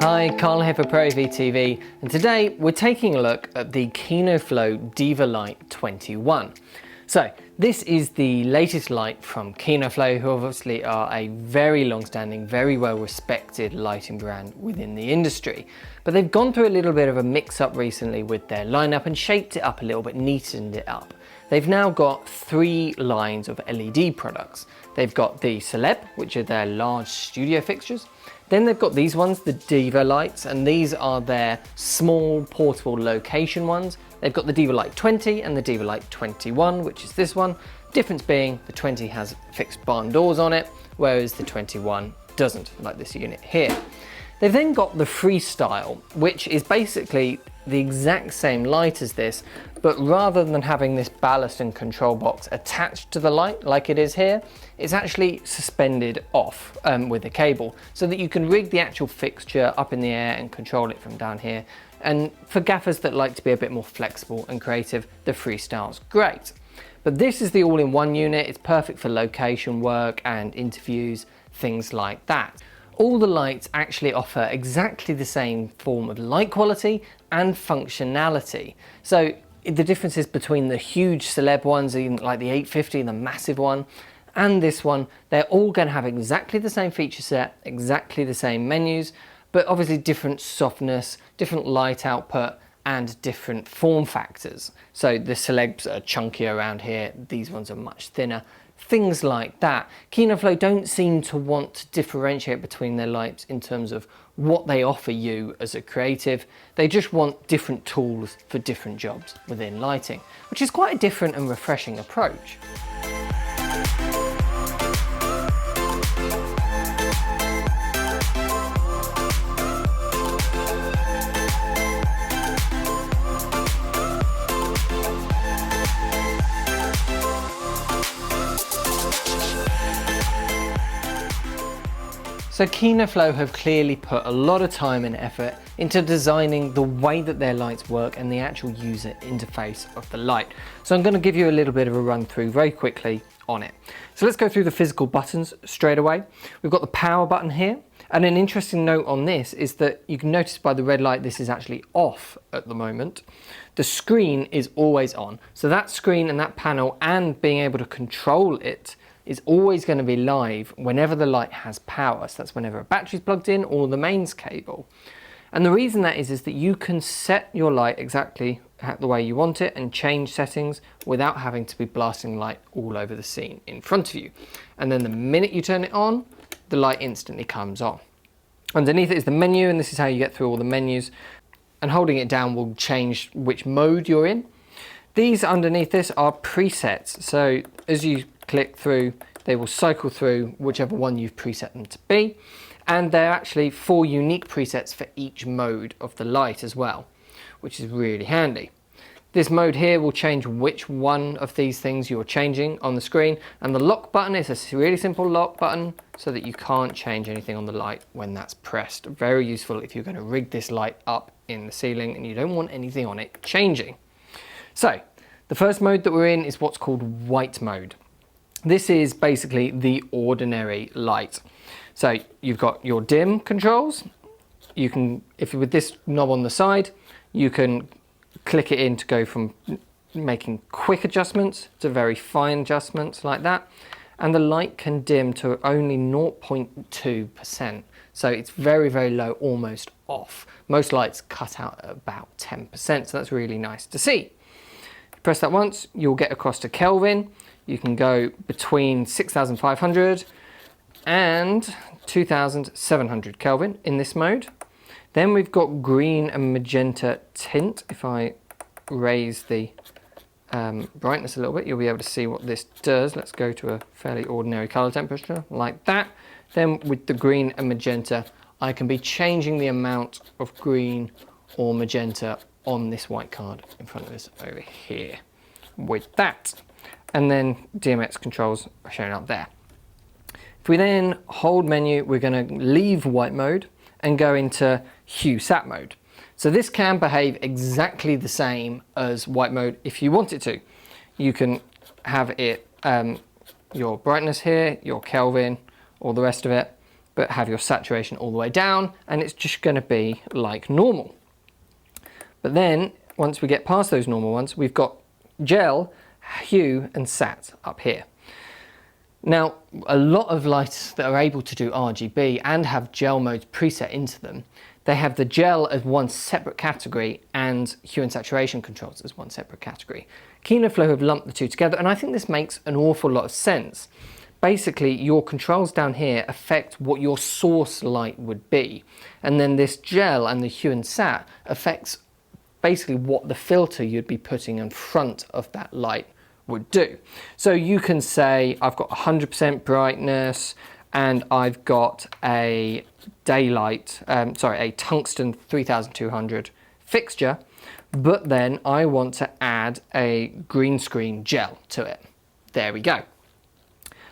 Hi, Carl here for Pro AV TV, and today we're taking a look at the Kino Flo Diva Lite 21. So this is the latest light from Kino Flo, who obviously are a very long-standing, very well-respected lighting brand within the industry. But they've gone through a little bit of a mix-up recently with their lineup and shaped it up a little bit, neatened it up. They've now got 3 lines of LED products. They've got the Celeb, which are their large studio fixtures. Then they've got these ones, the Diva lights, and these are their small portable location ones. They've got the Diva Lite 20 and the Diva Lite 21, which is this one. Difference being the 20 has fixed barn doors on it, whereas the 21 doesn't, like this unit here. They've then got the Freestyle, which is basically the exact same light as this, but rather than having this ballast and control box attached to the light like it is here, it's actually suspended off with a cable, so that you can rig the actual fixture up in the air and control it from down here. And for gaffers that like to be a bit more flexible and creative, the Freestyle's great. But this is the all-in-one unit. It's perfect for location work and interviews, things like that. All the lights actually offer exactly the same form of light quality and functionality. So the differences between the huge Celeb ones, like the 850, the massive one, and this one, they're all going to have exactly the same feature set, exactly the same menus, but obviously different softness, different light output, and different form factors. So the Celebs are chunkier around here, these ones are much thinner. Things like that. Kino Flo don't seem to want to differentiate between their lights in terms of what they offer you as a creative. They just want different tools for different jobs within lighting, which is quite a different and refreshing approach. So Kino Flo have clearly put a lot of time and effort into designing the way that their lights work and the actual user interface of the light. So I'm going to give you a little bit of a run through very quickly on it. So let's go through the physical buttons straight away. We've got the power button here, and an interesting note on this is that you can notice by the red light this is actually off at the moment. The screen is always on, so that screen and that panel and being able to control it is always going to be live whenever the light has power. So that's whenever a battery's plugged in or the mains cable. And the reason that is that you can set your light exactly the way you want it and change settings without having to be blasting light all over the scene in front of you. And then the minute you turn it on, the light instantly comes on. Underneath it is the menu, and this is how you get through all the menus. And holding it down will change which mode you're in. These underneath this are presets. So as you click through, they will cycle through whichever one you've preset them to be, and they're actually 4 unique presets for each mode of the light as well, which is really handy. This mode here will change which one of these things you're changing on the screen, and the lock button is a really simple lock button so that you can't change anything on the light when that's pressed. Very useful if you're going to rig this light up in the ceiling and you don't want anything on it changing. So the first mode that we're in is what's called white mode. This is basically the ordinary light. So you've got your dim controls. You can, if with this knob on the side, you can click it in to go from making quick adjustments to very fine adjustments like that. And the light can dim to only 0.2%. So it's very, very low, almost off. Most lights cut out at about 10%, so that's really nice to see. Press that once, you'll get across to Kelvin. You can go between 6,500 and 2,700 Kelvin in this mode. Then we've got green and magenta tint. If I raise the brightness a little bit, you'll be able to see what this does. Let's go to a fairly ordinary color temperature like that. Then with the green and magenta, I can be changing the amount of green or magenta on this white card in front of us over here with that. And then DMX controls are shown up there. If we then hold menu, we're going to leave white mode and go into hue sat mode. So this can behave exactly the same as white mode if you want it to. You can have it your brightness here, your Kelvin, all the rest of it, but have your saturation all the way down, and it's just going to be like normal. But then once we get past those normal ones, we've got gel, hue and sat up here. Now, a lot of lights that are able to do RGB and have gel modes preset into them, they have the gel as one separate category and hue and saturation controls as one separate category. Kino Flo have lumped the two together, and I think this makes an awful lot of sense. Basically, your controls down here affect what your source light would be, and then this gel and the hue and sat affects basically what the filter you'd be putting in front of that light would do. So you can say I've got 100% brightness and I've got a daylight, a tungsten 3200 fixture, but then I want to add a green screen gel to it. There we go.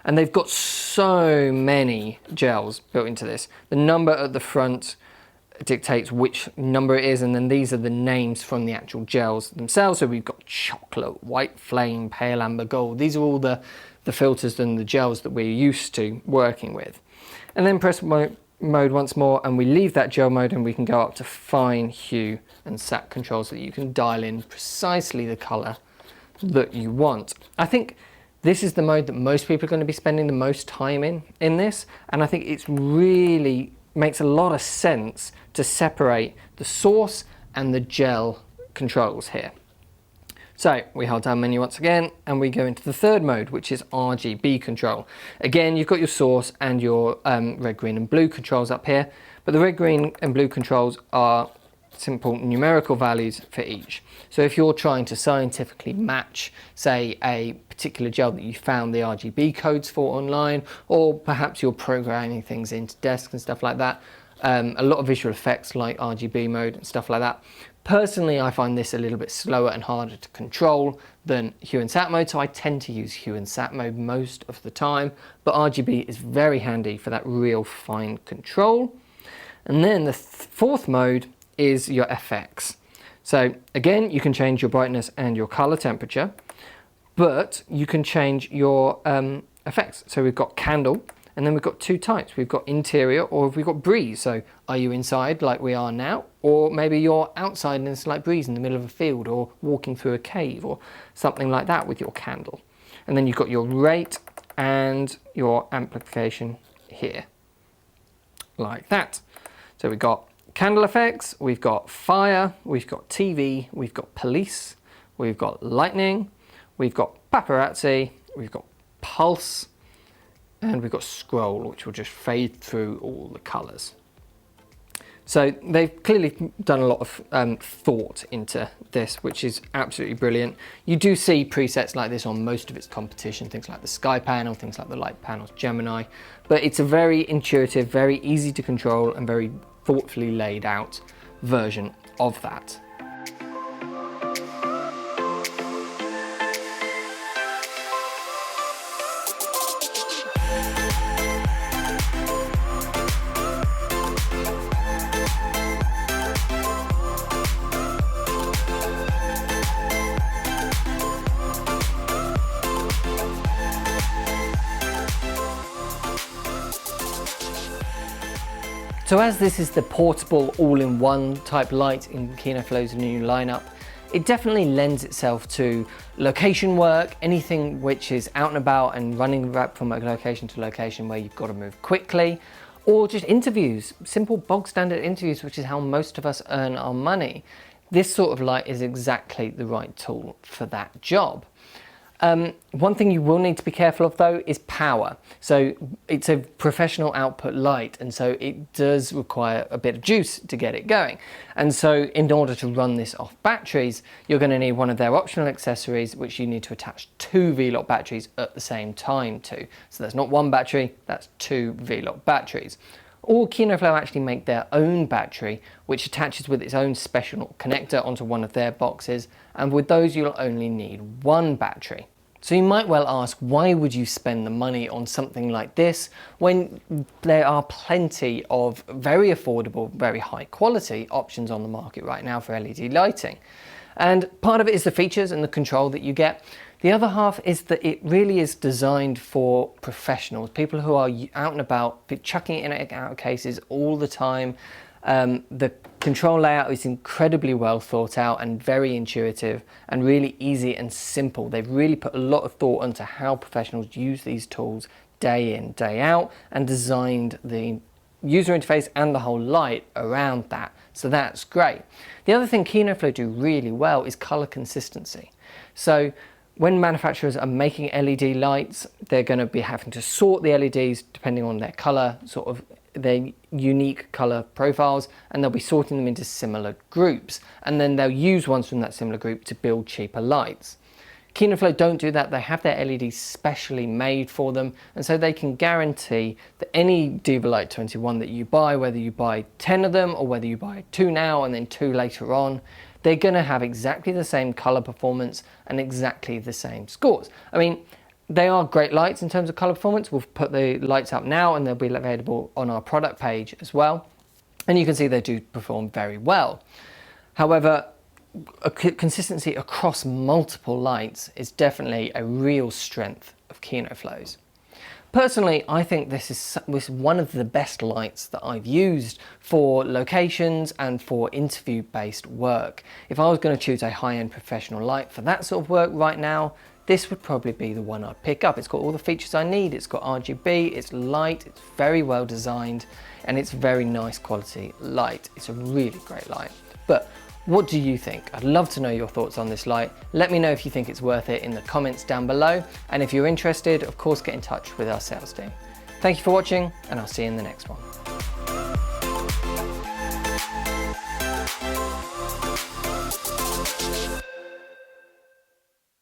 And they've got so many gels built into this. The number at the front dictates which number it is, and then these are the names from the actual gels themselves. So we've got chocolate, white flame, pale amber gold. These are all the filters and the gels that we're used to working with. And then press mode once more, and we leave that gel mode, and we can go up to fine hue and sat controls so that you can dial in precisely the color that you want. I think this is the mode that most people are going to be spending the most time in this, and I think it's really makes a lot of sense to separate the source and the gel controls here. So we hold down menu once again, and we go into the third mode, which is RGB control. Again, you've got your source and your red, green and blue controls up here, but the red, green and blue controls are simple numerical values for each. So if you're trying to scientifically match, say, a particular gel that you found the RGB codes for online, or perhaps you're programming things into desks and stuff like that, a lot of visual effects like RGB mode and stuff like that. Personally, I find this a little bit slower and harder to control than hue and sat mode, so I tend to use hue and sat mode most of the time, but RGB is very handy for that real fine control. And then the fourth mode is your FX. So again, you can change your brightness and your color temperature, but you can change your effects. So we've got candle, and then we've got two types. We've got interior, or we've got breeze. So are you inside like we are now, or maybe you're outside and it's like breeze in the middle of a field, or walking through a cave or something like that with your candle. And then you've got your rate and your amplification here, like that. So we've got candle effects, we've got fire, we've got TV, we've got police, we've got lightning, we've got paparazzi, we've got pulse, and we've got scroll, which will just fade through all the colors. So they've clearly done a lot of thought into this, which is absolutely brilliant. You do see presets like this on most of its competition, things like the Sky panel, things like the Light panels, Gemini, but it's a very intuitive, very easy to control and very thoughtfully laid out version of that. So as this is the portable all-in-one type light in Kino Flo's new lineup, it definitely lends itself to location work, anything which is out and about and running from a location to location where you've got to move quickly, or just interviews, simple bog standard interviews, which is how most of us earn our money. This sort of light is exactly the right tool for that job. One thing you will need to be careful of though is power. So it's a professional output light, and so it does require a bit of juice to get it going. And so in order to run this off batteries, you're going to need one of their optional accessories, which you need to attach two V-Lock batteries at the same time to. So that's not one battery, that's two V-Lock batteries. Or Kino Flo actually make their own battery, which attaches with its own special connector onto one of their boxes, and with those you'll only need one battery. So you might well ask, why would you spend the money on something like this when there are plenty of very affordable, very high quality options on the market right now for LED lighting? And part of it is the features and the control that you get. The other half is that it really is designed for professionals, people who are out and about, chucking it in and out of cases all the time. The control layout is incredibly well thought out and very intuitive and really easy and simple. They've really put a lot of thought into how professionals use these tools day in, day out, and designed the user interface and the whole light around that. So that's great. The other thing Kino Flo do really well is color consistency. So when manufacturers are making LED lights, they're going to be having to sort the LEDs depending on their color, sort of their unique color profiles, and they'll be sorting them into similar groups, and then they'll use ones from that similar group to build cheaper lights. Kino Flo don't do that. They have their LEDs specially made for them, and so they can guarantee that any Diva Lite 21 that you buy, whether you buy 10 of them or whether you buy 2 now and then 2 later on, they're going to have exactly the same color performance and exactly the same scores. I mean, they are great lights in terms of color performance. We'll put the lights up now and they'll be available on our product page as well. And you can see they do perform very well. However, consistency across multiple lights is definitely a real strength of Kino Flo's. Personally, I think this is one of the best lights that I've used for locations and for interview-based work. If I was going to choose a high-end professional light for that sort of work right now, this would probably be the one I'd pick up. It's got all the features I need. It's got RGB, it's light, it's very well designed, and it's very nice quality light. It's a really great light. But what do you think? I'd love to know your thoughts on this light. Let me know if you think it's worth it in the comments down below. And if you're interested, of course, get in touch with our sales team. Thank you for watching, and I'll see you in the next one.